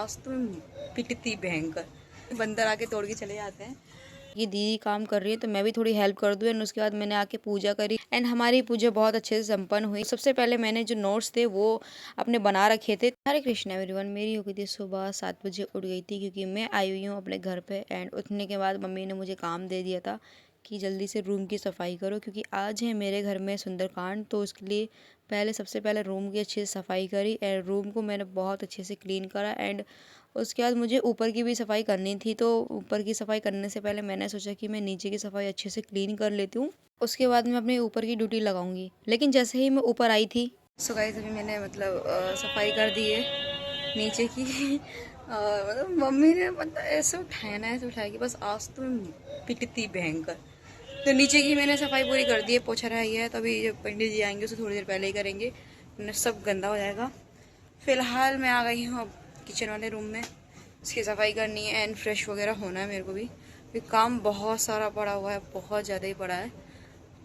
आज तो मैं पिटती भयंकर। बंदर आके तोड़ के चले जाते हैं। ये दीदी काम कर रही है तो मैं भी थोड़ी हेल्प कर दूँ। एंड उसके बाद मैंने आके पूजा करी एंड हमारी पूजा बहुत अच्छे से संपन्न हुई। सबसे पहले मैंने जो नोट्स थे वो अपने बना रखे थे। हरे कृष्णा एवरीवन। मेरी हो गई थी सुबह 7 बजे उठ गई थी क्योंकि मैं आई हुई हूँ अपने घर पे। एंड उठने के बाद मम्मी ने मुझे काम दे दिया था कि जल्दी से रूम की सफाई करो क्योंकि आज है मेरे घर में सुंदरकांड। तो उसके लिए सबसे पहले रूम की अच्छे से सफाई करी एंड रूम को मैंने बहुत अच्छे से क्लीन करा। एंड उसके बाद मुझे ऊपर की भी सफाई करनी थी तो ऊपर की सफाई करने से पहले मैंने सोचा कि मैं नीचे की सफाई अच्छे से क्लीन कर लेती हूँ। उसके बाद मैं अपने ऊपर की ड्यूटी लगाऊंगी। लेकिन जैसे ही मैं ऊपर आई थी सो गाइस अभी मैंने सफाई कर दी है नीचे की। मतलब मम्मी ने मतलब ऐसे उठाया ना, ऐसे उठाया कि बस आज तो मैं पिटती भयंकर। तो नीचे की मैंने सफाई पूरी कर दी है, पोछा रह गया है। तो अभी जब पंडित जी आएंगे उसे थोड़ी देर पहले ही करेंगे, सब गंदा हो जाएगा। फिलहाल मैं आ गई हूँ अब किचन वाले रूम में। उसकी सफाई करनी है एंड फ्रेश वगैरह होना है मेरे को भी। काम बहुत सारा पड़ा हुआ है, बहुत ज़्यादा ही पड़ा है।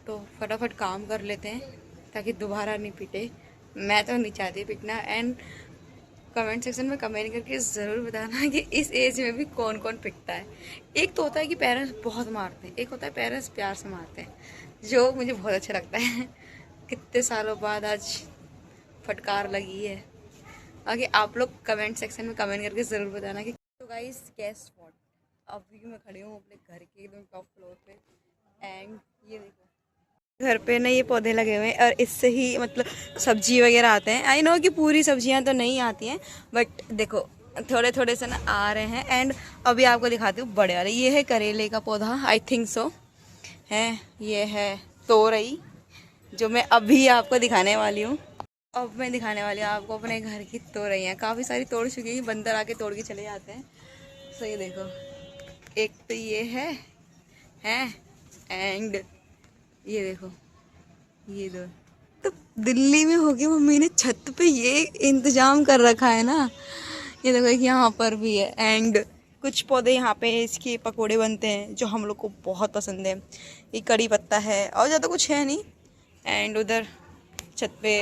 तो फटाफट काम कर लेते हैं ताकि दोबारा नहीं पिटे। मैं तो नहीं चाहती पिटना। एंड कमेंट सेक्शन में कमेंट करके ज़रूर बताना कि इस एज में भी कौन कौन पिटता है। एक तो होता है कि पेरेंट्स बहुत मारते हैं, एक होता है पेरेंट्स प्यार से मारते हैं, जो मुझे बहुत अच्छा लगता है। कितने सालों बाद आज फटकार लगी है। आगे आप लोग कमेंट सेक्शन में कमेंट करके ज़रूर बताना कि तो गाइस गेस व्हाट, अभी मैं खड़ी हूँ अपने घर के एकदम टॉप फ्लोर पे। एंड ये देखो घर पे ना ये पौधे लगे हुए हैं और इससे ही मतलब सब्जी वगैरह आते हैं। आई नो कि पूरी सब्जियां तो नहीं आती हैं बट देखो थोड़े थोड़े से ना आ रहे हैं। एंड अभी आपको दिखाती हूँ बड़े वाले। ये है करेले का पौधा, आई थिंक सो है। ये है तोरई जो मैं अभी आपको दिखाने वाली हूँ। अब मैं दिखाने वाली हूँ आपको अपने घर की तोरइयाँ। काफ़ी सारी तोड़ चुकी हैं, बंदर आके तोड़ के चले जाते हैं। सो ये देखो, एक तो ये है एंड ये देखो ये दो। तो दिल्ली में होगी मम्मी ने छत पे ये इंतजाम कर रखा है ना। ये देखो एक यहाँ पर भी है। एंड कुछ पौधे यहाँ पे इसके पकोड़े बनते हैं जो हम लोग को बहुत पसंद है। ये कड़ी पत्ता है और ज़्यादा कुछ है नहीं। एंड उधर छत पे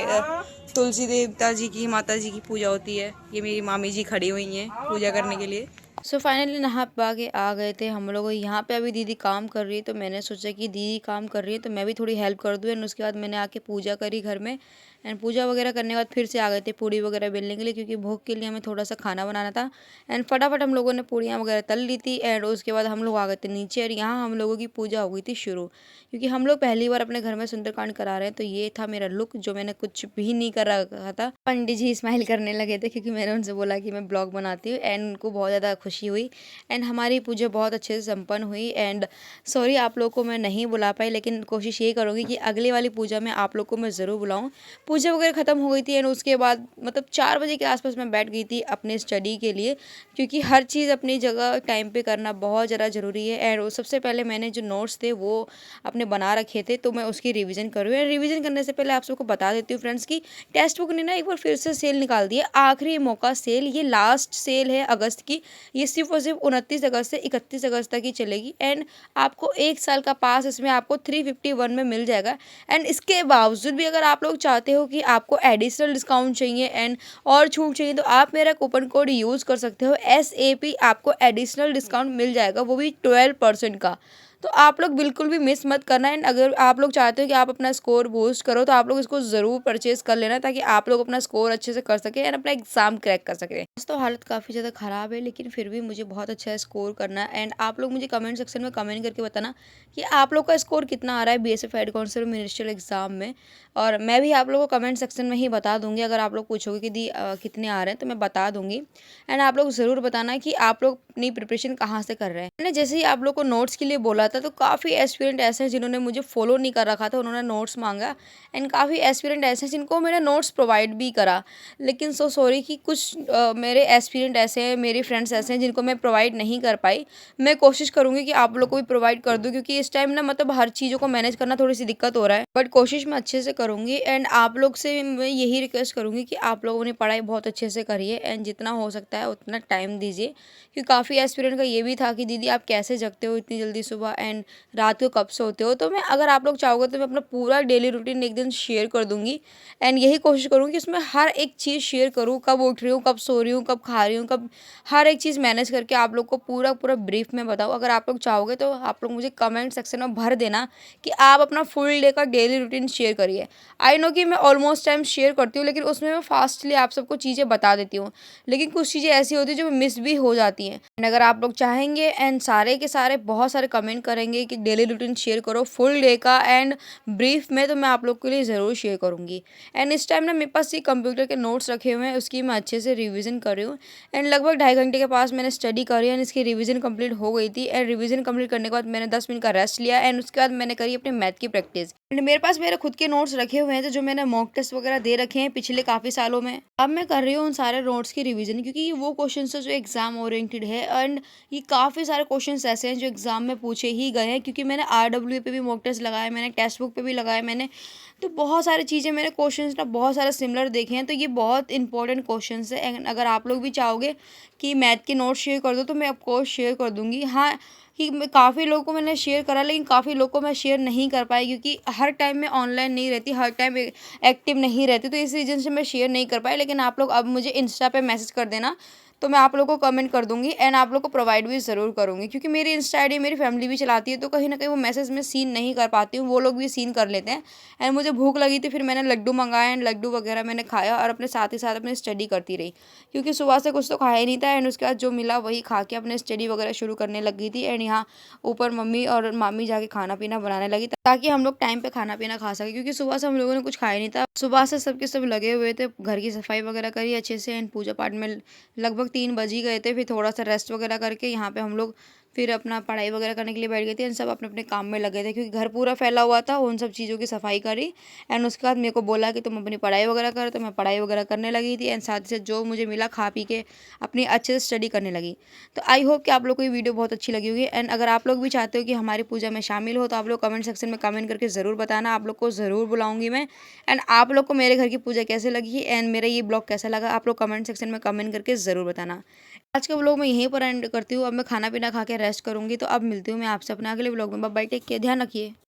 तुलसी देवता जी की, माता जी की पूजा होती है। ये मेरी मामी जी खड़ी हुई हैं पूजा करने के लिए। सो फाइनली नहा पा के आ गए थे हम लोग। यहाँ पे अभी दीदी काम कर रही है तो मैंने सोचा कि दीदी काम कर रही है तो मैं भी थोड़ी हेल्प कर दूँ। एंड उसके बाद मैंने आके पूजा करी घर में। एंड पूजा वगैरह करने के बाद फिर से आ गए थे पूड़ी वगैरह बेलने के लिए क्योंकि भोग के लिए हमें थोड़ा सा खाना बनाना था। एंड फटाफट हम लोगों ने पूड़ियाँ वगैरह तल ली थी। एंड उसके बाद हम लोग आ गए थे नीचे और यहाँ हम लोगों की पूजा हो गई थी शुरू। क्योंकि हम लोग पहली बार अपने घर में सुंदरकांड करा रहे हैं तो ये था मेरा लुक जो मैंने कुछ भी नहीं कर रखा था। पंडित जी स्माइल करने लगे थे क्योंकि मैंने उनसे बोला कि मैं ब्लॉग बनाती हूँ। एंड उनको बहुत ज़्यादा खुशी हुई। एंड हमारी पूजा बहुत अच्छे से संपन्न हुई। एंड सॉरी आप लोग को मैं नहीं बुला पाई, लेकिन कोशिश ये करूँगी कि अगली वाली पूजा में आप लोग को मैं ज़रूर बुलाऊँ। पूजा वगैरह ख़त्म हो गई थी एंड उसके बाद मतलब 4 बजे के आसपास मैं बैठ गई थी अपने स्टडी के लिए क्योंकि हर चीज़ अपनी जगह टाइम पे करना बहुत ज़्यादा ज़रूरी है। एंड सबसे पहले मैंने जो नोट्स थे वो अपने बना रखे थे तो मैं उसकी रिवीजन करूँ। एंड रिवीजन करने से पहले आप सबको बता देती हूँ फ्रेंड्स की टेक्स्ट बुक ने ना एक बार फिर से सेल निकाल दी है। आखिरी मौका सेल, ये लास्ट सेल है अगस्त की। ये सिर्फ और सिर्फ 29 अगस्त से 31 अगस्त तक ही चलेगी। एंड आपको 1 साल का पास इसमें आपको 351 में मिल जाएगा। एंड इसके बावजूद भी अगर आप लोग चाहते हो कि आपको एडिशनल डिस्काउंट चाहिए एंड और छूट चाहिए तो आप मेरा कूपन कोड यूज़ कर सकते हो SAP। आपको एडिशनल डिस्काउंट मिल जाएगा, वो भी 12% का। तो आप लोग बिल्कुल भी मिस मत करना। एंड अगर आप लोग चाहते हो कि आप अपना स्कोर बूस्ट करो तो आप लोग इसको ज़रूर परचेज़ कर लेना ताकि आप लोग अपना स्कोर अच्छे से कर सकें एंड अपना एग्ज़ाम क्रैक कर सकें। तो हालत काफ़ी ज़्यादा ख़राब है लेकिन फिर भी मुझे बहुत अच्छा स्कोर करना है। एंड आप लोग मुझे कमेंट सेक्शन में कमेंट करके बताना कि आप लोग का स्कोर कितना आ रहा है BSF head constable ministerial exam में। और मैं भी आप लोगों को कमेंट सेक्शन में ही बता दूंगी। अगर आप लोग पूछोगे कि दी कितने आ रहे हैं तो मैं बता दूंगी। एंड आप लोग ज़रूर बताना कि आप लोग अपनी प्रिपरेशन कहाँ से कर रहे हैं। मैंने जैसे ही आप लोग को नोट्स के लिए बोला था तो काफ़ी एस्पिरेंट ऐसे हैं जिन्होंने मुझे फॉलो नहीं कर रखा था, उन्होंने नोट्स मांगा। एंड काफ़ी एस्पिरेंट ऐसे हैं जिनको मैंने नोट्स प्रोवाइड भी करा। लेकिन सो सॉरी कि कुछ मेरे एस्पिरेंट ऐसे हैं, मेरे फ्रेंड्स ऐसे हैं जिनको मैं प्रोवाइड नहीं कर पाई। मैं कोशिश करूँगी कि आप लोग को भी प्रोवाइड कर दूँ क्योंकि इस टाइम ना मतलब हर चीज़ों को मैनेज करना थोड़ी सी दिक्कत हो रहा है, बट कोशिश मैं अच्छे से करूँगी। एंड आप लोग से मैं यही रिक्वेस्ट करूँगी कि आप लोगों ने पढ़ाई बहुत अच्छे से करिए एंड जितना हो सकता है उतना टाइम दीजिए। क्योंकि काफ़ी एस्पिरेंट का ये भी था कि दीदी आप कैसे जगते हो इतनी जल्दी सुबह एंड रात को कब सोते हो। तो मैं, अगर आप लोग चाहोगे तो मैं अपना पूरा डेली रूटीन एक दिन शेयर कर दूँगी एंड यही कोशिश करूँगी कि उसमें हर एक चीज़ शेयर करूँ, कब उठ रही हूँ, कब सो रही हूँ, कब खा रही हूँ, कब हर एक चीज़ मैनेज करके आप लोग को पूरा ब्रीफ में बताऊँ। अगर आप लोग चाहोगे तो आप लोग मुझे कमेंट सेक्शन में भर देना कि आप अपना फुल डे का डेली रूटीन शेयर करिए। आई नो कि मैं ऑलमोस्ट टाइम शेयर करती हूँ, लेकिन उसमें मैं फास्टली आप सबको चीज़ें बता देती हूँ, लेकिन कुछ चीज़ें ऐसी होती हैं जो मिस भी हो जाती हैं। एंड अगर आप लोग चाहेंगे एंड सारे के सारे बहुत सारे कमेंट करेंगे कि डेली रूटीन शेयर करो फुल डे का एंड ब्रीफ में, तो मैं आप लोग के लिए ज़रूर शेयर करूँगी। एंड इस टाइम ना मेरे पास ये कंप्यूटर के नोट्स रखे हुए हैं, उसकी मैं अच्छे से रिवीजन कर रही हूँ एंड लगभग 2.5 घंटे के पास मैंने स्टडी करी एंड इसकी रिवीजन कंप्लीट हो गई थी। एंड रिवीजन कंप्लीट करने के बाद मैंने 10 मिनट का रेस्ट लिया एंड उसके बाद मैंने करी अपने मैथ की प्रैक्टिस। एंड मेरे पास मेरे खुद के नोट्स रखे हुए हैं, तो जो मैंने मॉक टेस्ट वगैरह दे रखे हैं पिछले काफ़ी सालों में, अब मैं कर रही हूँ उन सारे नोट्स की रिवीजन, क्योंकि ये वो क्वेश्चन है जो एग्जाम ओरिएंटेड है एंड ये काफ़ी सारे क्वेश्चंस ऐसे हैं जो एग्जाम में पूछे ही गए हैं, क्योंकि मैंने RWA पे भी मॉक टेस्ट लगाया, मैंने टेक्स्ट बुक पे भी लगाया मैंने, तो बहुत सारी चीज़ें मैंने क्वेश्चंस ना बहुत सारे सिमिलर देखे हैं, तो ये बहुत इंपॉर्टेंट क्वेश्चंस है। एंड अगर आप लोग भी चाहोगे कि मैथ के नोट्स शेयर कर दो तो मैं आपको शेयर कर दूंगी। हाँ, कि मैं काफ़ी लोगों को मैंने शेयर करा, लेकिन काफ़ी लोगों को मैं शेयर नहीं कर पाई, क्योंकि हर टाइम मैं ऑनलाइन नहीं रहती, हर टाइम एक्टिव नहीं रहती, तो इस रीज़न से मैं शेयर नहीं कर पाई। लेकिन आप लोग अब मुझे इंस्टा पे मैसेज कर देना, तो मैं आप लोगों को कमेंट कर दूंगी एंड आप लोग को प्रोवाइड भी ज़रूर करूँगी, क्योंकि मेरी इंस्टा आईडी मेरी फैमिली भी चलाती है, तो कहीं ना कहीं वो मैसेज में सीन नहीं कर पाती हूँ, वो लोग भी सीन कर लेते हैं। एंड मुझे भूख लगी थी, फिर मैंने लड्डू मंगाया एंड लड्डू वगैरह मैंने खाया और अपने साथ ही साथ अपनी स्टडी करती रही, क्योंकि सुबह से कुछ तो खाया ही नहीं था। एंड उसके बाद जो मिला वही खा के अपने स्टडी वगैरह शुरू करने लगी थी। एंड यहाँ ऊपर मम्मी और मामी जाके खाना पीना बनाने लगी, ताकि हम लोग टाइम पे खाना पीना खा सके, क्योंकि सुबह से हम लोगों ने कुछ खाया नहीं था। सुबह से सबके सब लगे हुए थे, घर की सफाई वगैरह करी अच्छे से एंड पूजा पाठ में लगभग 3 बज ही गए थे। फिर थोड़ा सा रेस्ट वगैरह करके यहाँ पे हम लोग फिर अपना पढ़ाई वगैरह करने के लिए बैठ गए थे एंड सब अपने अपने काम में लगे थे, क्योंकि घर पूरा फैला हुआ था। उन सब चीज़ों की सफाई करी एंड उसके बाद मेरे को बोला कि तुम अपनी पढ़ाई वगैरह कर, तो मैं पढ़ाई वगैरह करने लगी थी एंड साथ ही साथ जो मुझे मिला खा पी के अपनी अच्छे से स्टडी करने लगी। तो आई होप कि आप लोग को ये वीडियो बहुत अच्छी लगी होगी। एंड अगर आप लोग भी चाहते हो कि हमारी पूजा में शामिल हो, तो आप लोग कमेंट सेक्शन में कमेंट करके ज़रूर बताना, आप लोग को ज़रूर बुलाऊंगी मैं। एंड आप लोग को मेरे घर की पूजा कैसे लगी एंड मेरा ये ब्लॉग कैसा लगा, आप लोग कमेंट सेक्शन में कमेंट करके ज़रूर बताना। आज का व्लॉग मैं यहीं पर एंड करती हूँ। अब मैं खाना पीना खा के रेस्ट करूँगी, तो अब मिलती हूँ मैं आपसे अपने अगले व्लॉग में। बाय बाय, टेक केयर, ध्यान रखिए।